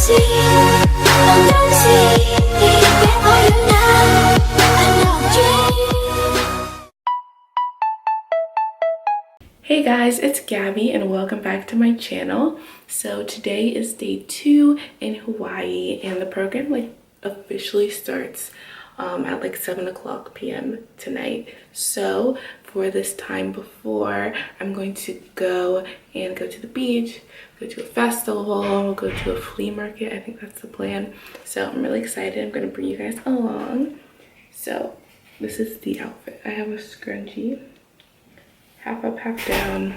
Hey guys, it's Gabi and welcome back to my channel. So today is day 2 in Hawaii and the program officially starts at 7 p.m. tonight. So for this time before, I'm going to go to the beach, go to a festival, go to a flea market. I think that's the plan. So I'm really excited. I'm going to bring you guys along. So this is the outfit. I have a scrunchie, half up, half down,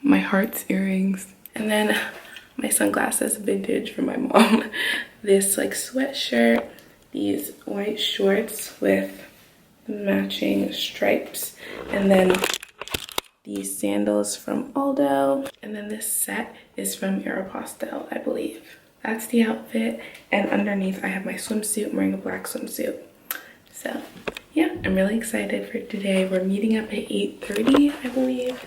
my heart's earrings, and then my sunglasses, vintage from my mom. This sweatshirt, these white shorts with matching stripes, and then these sandals from Aldo, and then this set is from Aeropostale, I believe. That's the outfit, and underneath I have my swimsuit. I'm wearing a black swimsuit. So yeah, I'm really excited for today. We're meeting up at 8:30, I believe,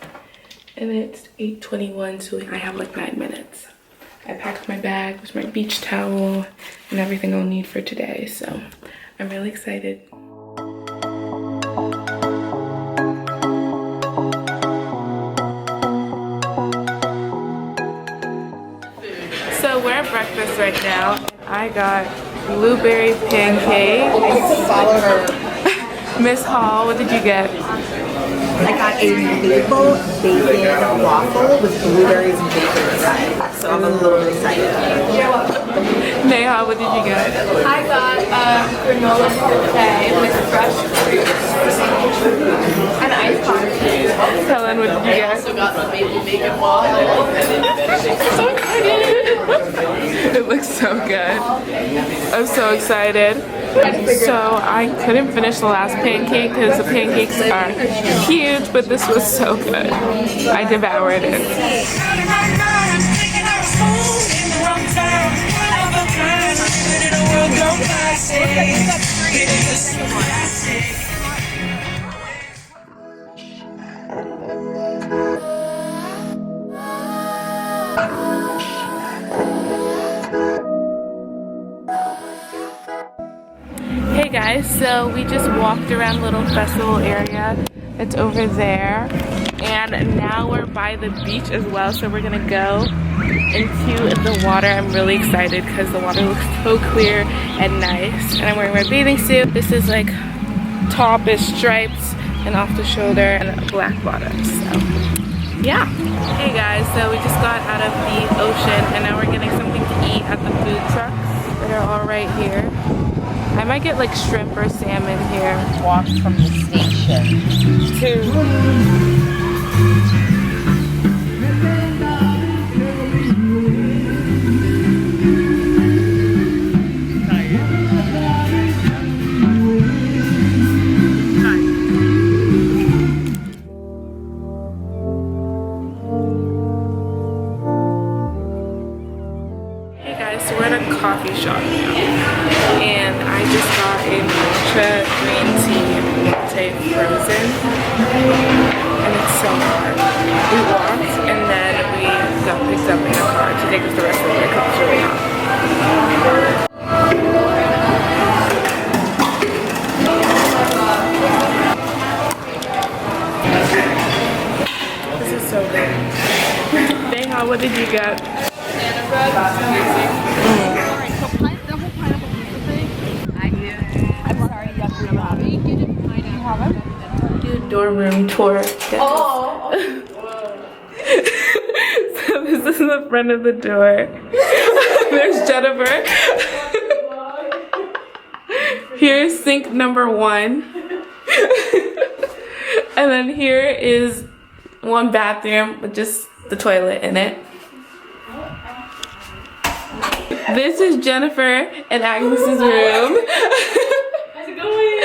and it's 8:21, so I have 9 minutes. I packed my bag with my beach towel and everything I'll need for today, so I'm really excited. So we're at breakfast right now. I got blueberry pancake. Follow her. Miss Hall, what did you get? I got a maple bacon waffle with blueberries and bacon inside. So I'm a little bit excited. Neha, what did you get? I got granola parfait with fresh fruit and iced coffee. Helen, what did you get? I also got the maple bacon waffle. So excited! It looks so good. I'm so excited. So I couldn't finish the last pancake because the pancakes are huge, but this was so good. I devoured it. Hey guys, so we just walked around a little festival area that's over there, and now we're by the beach as well, so we're gonna go into the water. I'm really excited because the water looks so clear and nice, and I'm wearing my bathing suit. This is top is stripes and off the shoulder and a black bottom, so yeah. Hey guys, so we just got out of the ocean and now we're getting something to eat at the food trucks that are all right here. I might get shrimp or salmon here. Walk from the station to... Hey guys, so we're at a coffee shop now. And I just got a matcha green tea latte frozen, and it's so hot. We walked and then we got picked up in a car to take us the rest of the way because it's really hot. This is so good. Neha, what did you get? Banana bread. Dorm room tour. Oh. So this is the front of the door. There's Jennifer. Here's sink number 1. And then here is one bathroom with just the toilet in it. This is Jennifer and Agnes's room. How's it going?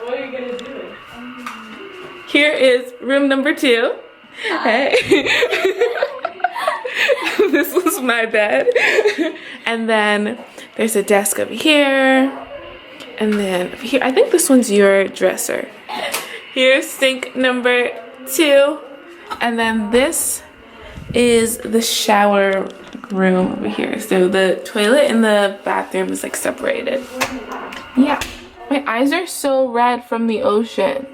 What are you gonna do? Here is room number 2. Hey. This was my bed. And then there's a desk over here. And then over here, I think this one's your dresser. Here's sink number 2. And then this is the shower room over here. So the toilet and the bathroom is like separated. Yeah, my eyes are so red from the ocean.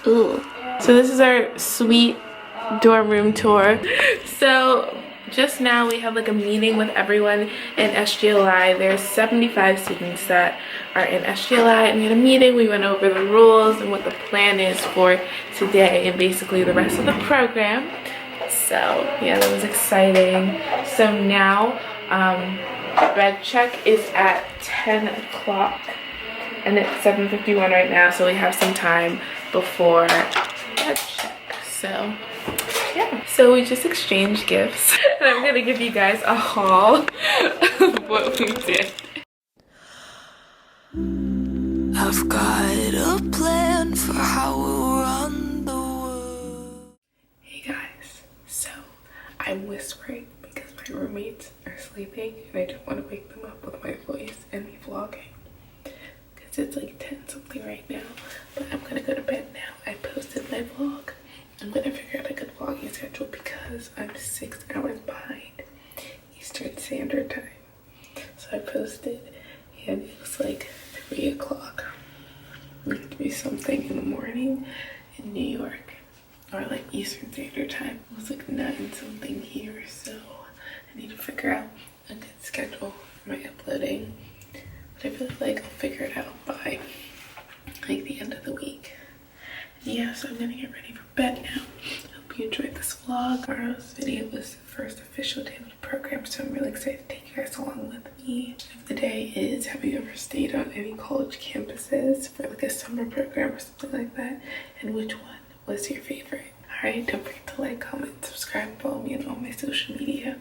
Ooh. So this is our suite dorm room tour. So just now we have like a meeting with everyone in SGLI. There's 75 students that are in SGLI, and we had a meeting. We went over the rules and what the plan is for today and basically the rest of the program. So yeah, that was exciting. So now bed check is at 10 o'clock and it's 7:51 right now, so we have some time before bed check. So yeah, so we just exchanged gifts and I'm gonna give you guys a haul of what we did. I've got a plan for how we'll run the world. Hey guys, so I'm whispering because my roommates are sleeping and I don't want to wake them up with my voice and me vlogging because it's like 10 something right now, but I'm gonna go to bed now. I posted my vlog. I'm gonna figure out a good vlogging schedule because I'm 6 hours behind Eastern Standard Time. So I posted and it was like 3 o'clock. It had to be something in the morning in New York, or like Eastern Standard Time. It was like 9 something here, so I need to figure out a good schedule for my uploading. But I feel like I'll figure it out by like the end of the week. Yeah, so I'm gonna get ready for bed now. Hope you enjoyed this vlog. Tomorrow's video was the first official day of the program, so I'm really excited to take you guys along with me. If the day is, have you ever stayed on any college campuses for like a summer program or something like that? And which one was your favorite? Alright, don't forget to like, comment, subscribe, follow me on all my social media.